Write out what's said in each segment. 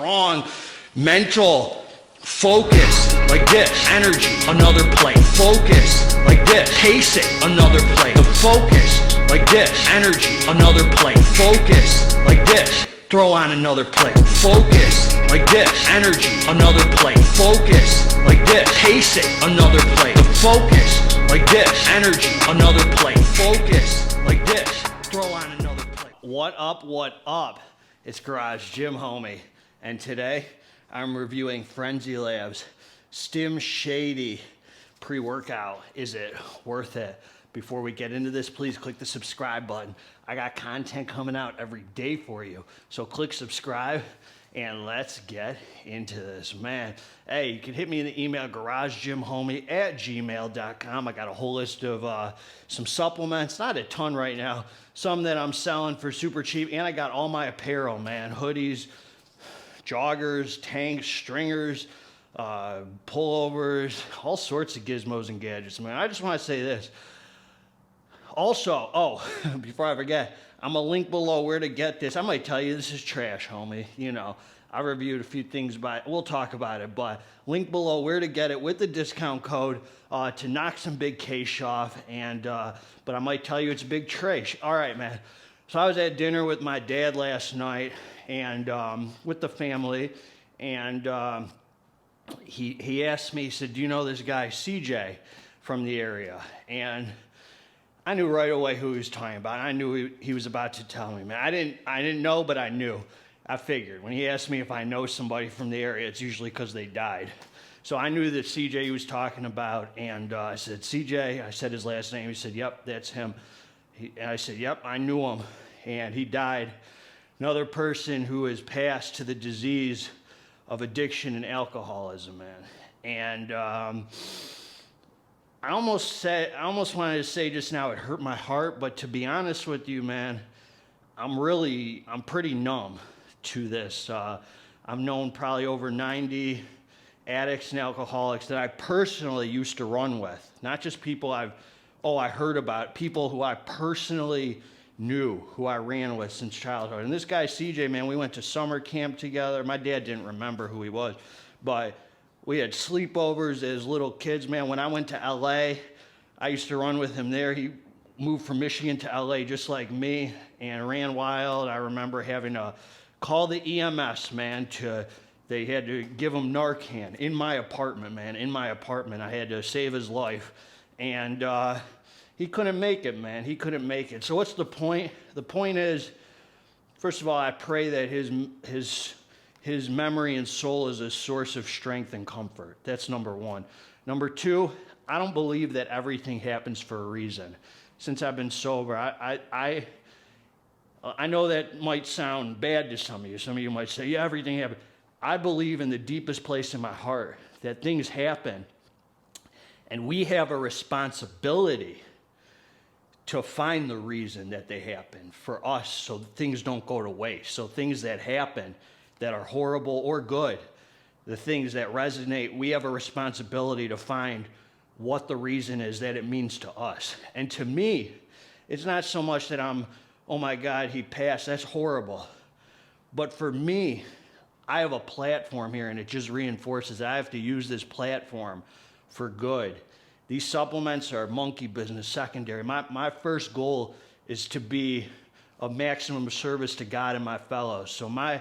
strong mental focus, like this, energy, another plate, focus, like this, pacing, another plate, the focus, like this, energy, another plate, focus, like this, throw on another plate, focus, like this, energy, another plate, focus, like this, pacing, another plate, the focus, like this, energy, another plate, focus, like this, throw on another plate. What up, what up? It's Garage Gym Homie, and today I'm reviewing Frenzy Labz STIM SHADY pre-workout. Is it worth it? Before we get into this, please click the subscribe button. I got content coming out every day for you. So click subscribe and let's get into this, man. Hey, you can hit me in the email, garagegymhomie@gmail.com. I got a whole list of some supplements, not a ton right now, some that I'm selling for super cheap, and I got all my apparel, man, hoodies, joggers, tanks, stringers, pullovers, all sorts of gizmos and gadgets, man. I just want to say this. Also, before I forget, I'm going to link below where to get this. I might tell you this is trash, homie. You know, I reviewed a few things, but we'll talk about it. But link below where to get it with the discount code to knock some big cash off. And but I might tell you it's a big trash. All right, man. So I was at dinner with my dad last night and with the family. And he asked me, he said, do you know this guy, CJ, from the area? And I knew right away who he was talking about. I knew he was about to tell me, man. I didn't know, but I knew. I figured. When he asked me if I know somebody from the area, it's usually because they died. So I knew that CJ he was talking about, and I said, CJ, I said his last name. He said, yep, that's him. And I said, yep, I knew him, and he died. Another person who has passed to the disease of addiction and alcoholism, man. And I almost wanted to say just now it hurt my heart, but to be honest with you, man, I'm pretty numb to this. I've known probably over 90 addicts and alcoholics that I personally used to run with. Not just people I heard about, people who I personally knew, who I ran with since childhood. And this guy, CJ, man, we went to summer camp together. My dad didn't remember who he was, but we had sleepovers as little kids, man. When I went to LA, I used to run with him there. He moved from Michigan to LA just like me and ran wild. I remember having to call the EMS, man, they had to give him Narcan in my apartment, man. In my apartment, I had to save his life. And he couldn't make it, man. He couldn't make it. So what's the point? The point is, first of all, I pray that his memory and soul is a source of strength and comfort. That's number one. Number two, I don't believe that everything happens for a reason. Since I've been sober, I know that might sound bad to some of you. Some of you might say, yeah, everything happens. I believe in the deepest place in my heart that things happen, and we have a responsibility to find the reason that they happen for us so things don't go to waste. So things that happen that are horrible or good, the things that resonate, we have a responsibility to find what the reason is that it means to us. And to me, it's not so much that I'm, oh my God, he passed, that's horrible. But for me, I have a platform here, and it just reinforces that I have to use this platform for good. These supplements are monkey business, secondary. My first goal is to be of maximum service to God and my fellows. So my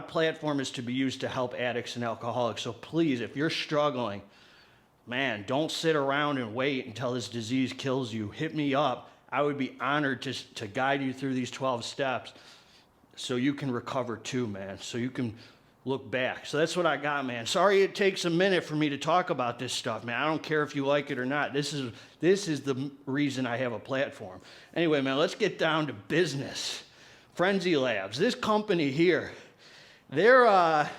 platform is to be used to help addicts and alcoholics. So please, if you're struggling, man, don't sit around and wait until this disease kills you. Hit me up. I would be honored to guide you through these 12 steps so you can recover too, man, so you can look back. So that's what I got, man. Sorry it takes a minute for me to talk about this stuff, man. I don't care if you like it or not. This is the reason I have a platform. Anyway, man, let's get down to business. Frenzy Labz, this company here, they're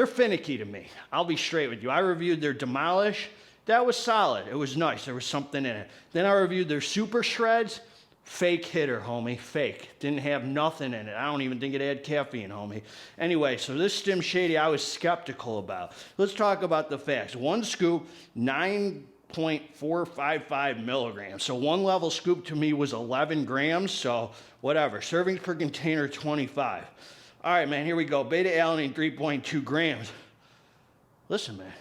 finicky to me. I'll be straight with you. I reviewed their Demolish. That was solid. It was nice. There was something in it. Then I reviewed their Super Shreds. Fake hitter, homie. Fake. Didn't have nothing in it. I don't even think it had caffeine, homie. Anyway, so this STIM SHADY I was skeptical about. Let's talk about the facts. One scoop, 9.455 milligrams. So one level scoop to me was 11 grams. So whatever. Servings per container, 25. All right, man, here we go. Beta-alanine, 3.2 grams. Listen, man,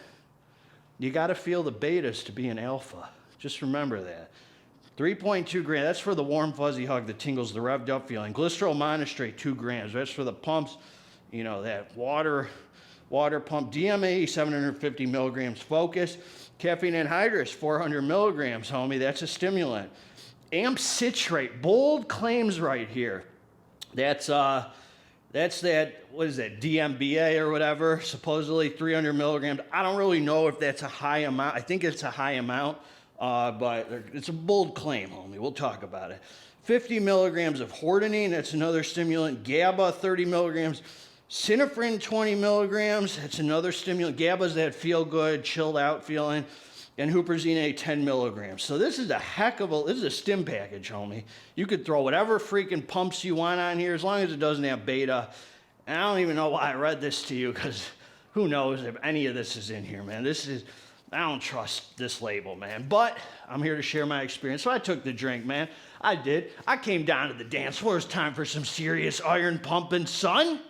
you got to feel the betas to be an alpha. Just remember that. 3.2 grams, that's for the warm, fuzzy hug, the tingles, the revved up feeling. Glycerol monostrate, 2 grams. That's for the pumps, you know, that water pump. DMA, 750 milligrams focus. Caffeine anhydrous, 400 milligrams, homie. That's a stimulant. Amp citrate, bold claims right here. That's that, what is that, DMBA or whatever, supposedly 300 milligrams. I don't really know if that's a high amount. I think it's a high amount, but it's a bold claim, homie. We'll talk about it. 50 milligrams of hordenine, that's another stimulant. GABA, 30 milligrams. Synephrine, 20 milligrams, that's another stimulant. GABA's that feel-good, chilled-out feeling. And huperzine, 10 milligrams. So this is this is a stim package, homie. You could throw whatever freaking pumps you want on here as long as it doesn't have beta. And I don't even know why I read this to you, because who knows if any of this is in here, man. I don't trust this label, man. But I'm here to share my experience. So I took the drink, man. I did. I came down to the dance floor. It's time for some serious iron pumping, son.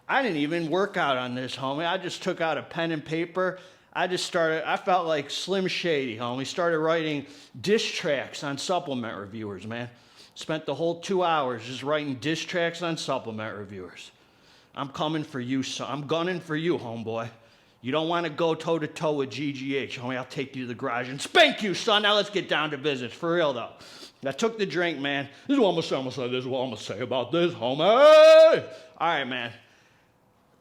I didn't even work out on this, homie. I just took out a pen and paper. I felt like Slim Shady, homie. Started writing diss tracks on supplement reviewers, man. Spent the whole 2 hours just writing diss tracks on supplement reviewers. I'm coming for you, son. I'm gunning for you, homeboy. You don't want to go toe-to-toe with GGH, homie. I'll take you to the garage and spank you, son. Now let's get down to business. For real, though. I took the drink, man. This is what I'm going to say. This is what I'm going to say about this, homie. All right, man.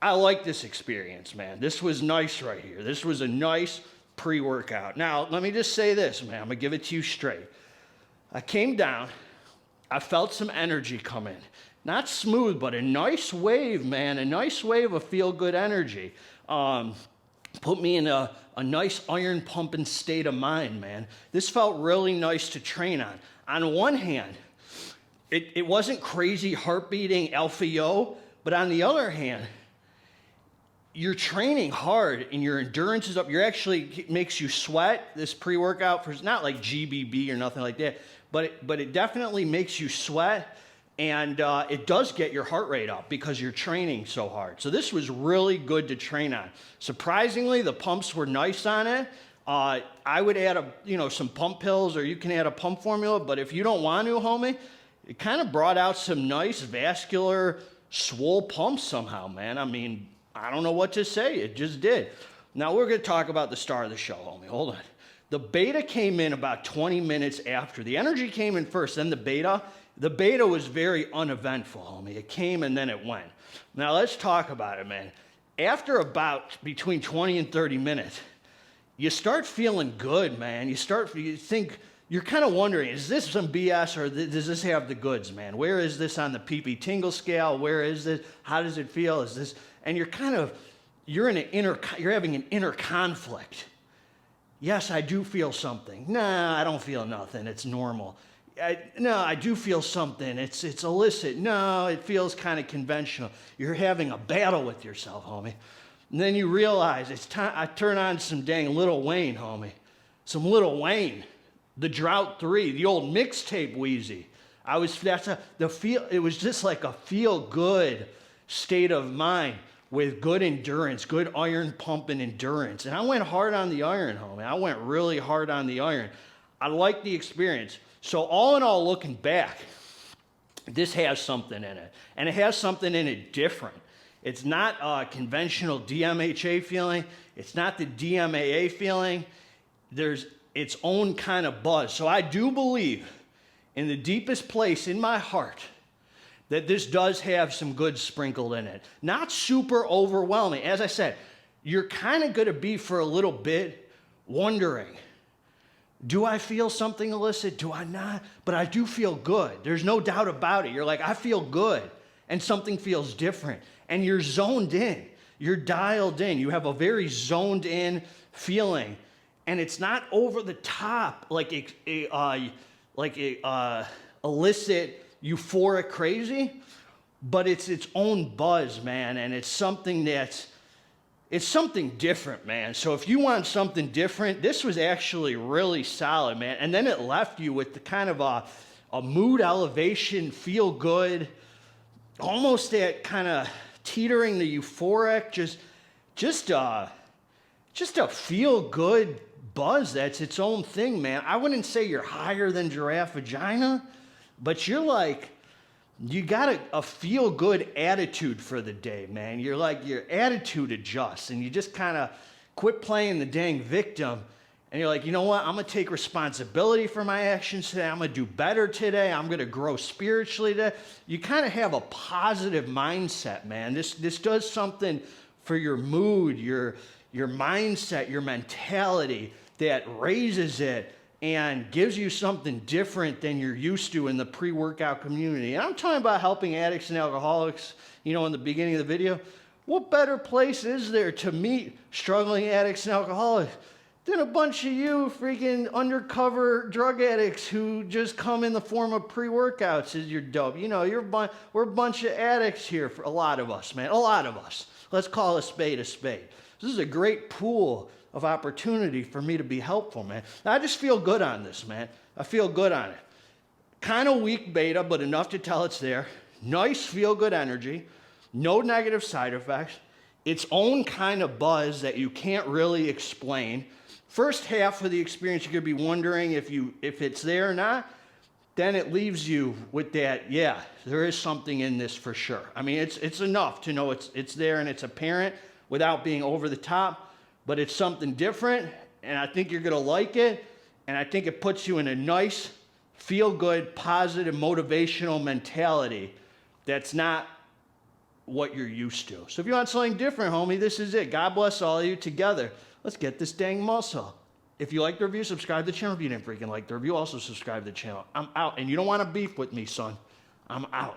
I like this experience, man. This was nice right here. This was a nice pre-workout. Now, let me just say this, man. I'm going to give it to you straight. I came down. I felt some energy come in. Not smooth, but a nice wave, man. A nice wave of feel-good energy. Put me in a nice iron pumping state of mind, man. This felt really nice to train on. On one hand, it wasn't crazy heart beating alpha yo, but on the other hand, you're training hard and your endurance is up. It makes you sweat. This pre-workout, it's not like GBB or nothing like that, but it definitely makes you sweat, and it does get your heart rate up because you're training so hard. So this was really good to train on. Surprisingly, the pumps were nice on it. I would add some pump pills, or you can add a pump formula, but if you don't want to, homie, it kind of brought out some nice vascular swole pumps somehow, man. I mean, I don't know what to say. It just did. Now, we're going to talk about the star of the show, homie. Hold on. The beta came in about 20 minutes after. The energy came in first, then the beta. The beta was very uneventful, homie. It came and then it went. Now, let's talk about it, man. After about between 20 and 30 minutes, you start feeling good, man. You think, you're kind of wondering, is this some BS or does this have the goods, man? Where is this on the PP tingle scale? Where is this? How does it feel? Is this... And you're having an inner conflict. Yes, I do feel something. Nah, I don't feel nothing. It's normal. No, I do feel something. It's illicit. No, it feels kind of conventional. You're having a battle with yourself, homie. And then you realize it's time. I turn on some dang Lil Wayne, homie. Some Lil Wayne. The Drought 3, the old mixtape Wheezy. It was just like a feel-good state of mind with good endurance, good iron pumping endurance. And I went hard on the iron, homie. I went really hard on the iron. I liked the experience. So all in all, looking back, this has something in it. And it has something in it different. It's not a conventional DMHA feeling. It's not the DMAA feeling. There's its own kind of buzz. So I do believe in the deepest place in my heart that this does have some good sprinkled in it. Not super overwhelming. As I said, you're kind of going to be for a little bit wondering, do I feel something illicit? Do I not? But I do feel good. There's no doubt about it. You're like, I feel good. And something feels different. And you're zoned in. You're dialed in. You have a very zoned in feeling. And it's not over the top like illicit, euphoric crazy, but it's its own buzz, man, and it's something different, man. So if you want something different, this was actually really solid, man. And then it left you with the kind of a mood elevation, feel good, almost that kind of teetering the euphoric, just a feel good buzz that's its own thing, man. I wouldn't say you're higher than giraffe vagina, but you're like, you got a feel good attitude for the day, man. You're like, your attitude adjusts and you just kind of quit playing the dang victim. And you're like, you know what? I'm going to take responsibility for my actions today. I'm going to do better today. I'm going to grow spiritually today. You kind of have a positive mindset, man. This does something for your mood, your mindset, your mentality, that raises it and gives you something different than you're used to in the pre-workout community. And I'm talking about helping addicts and alcoholics, you know, in the beginning of the video. What better place is there to meet struggling addicts and alcoholics than a bunch of you freaking undercover drug addicts who just come in the form of pre-workouts as your dope? You know, we're a bunch of addicts here, for a lot of us, man. A lot of us. Let's call a spade a spade. This is a great pool of opportunity for me to be helpful, man. Now, I just feel good on this, man. I feel good on it. Kind of weak beta, but enough to tell it's there. Nice feel-good energy. No negative side effects. Its own kind of buzz that you can't really explain. First half of the experience, you're going to be wondering if it's there or not. Then it leaves you with that, yeah, there is something in this for sure. I mean, it's enough to know it's there and it's apparent without being over the top. But it's something different, and I think you're going to like it, and I think it puts you in a nice, feel-good, positive, motivational mentality that's not what you're used to. So if you want something different, homie, this is it. God bless all of you together. Let's get this dang muscle. If you like the review, subscribe to the channel. If you didn't freaking like the review, also subscribe to the channel. I'm out, and you don't want to beef with me, son. I'm out.